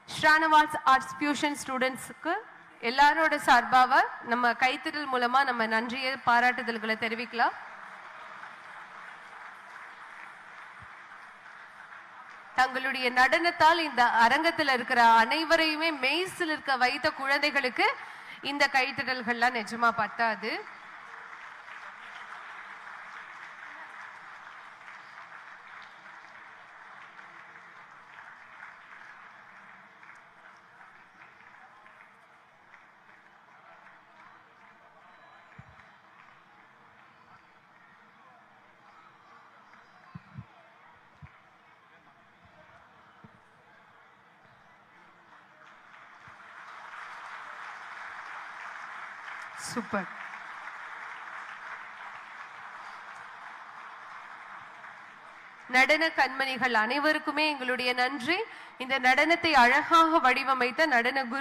Shranavas Arts Fusion ஸ்டூடெண்ட்ஸ்க்கு எல்லாரோட சார்பாக நம்ம கைத்தட்டல் மூலமா நம்ம நன்றியை பாராட்டுதல்களை தெரிவிக்கலாம். தங்களுடைய நடனத்தால் இந்த அரங்கத்தில் இருக்கிற அனைவரையுமே மெய்சில் இருக்க வைத்த குழந்தைகளுக்கு இந்த கைத்தட்டல்கள்லாம் நிஜமா பத்தாது. சூப்பர். நடன கண்மணிகள் அனைவருக்குமே எங்களுடைய நன்றி. இந்த நடனத்தை அழகாக வடிவமைத்த நடன குரு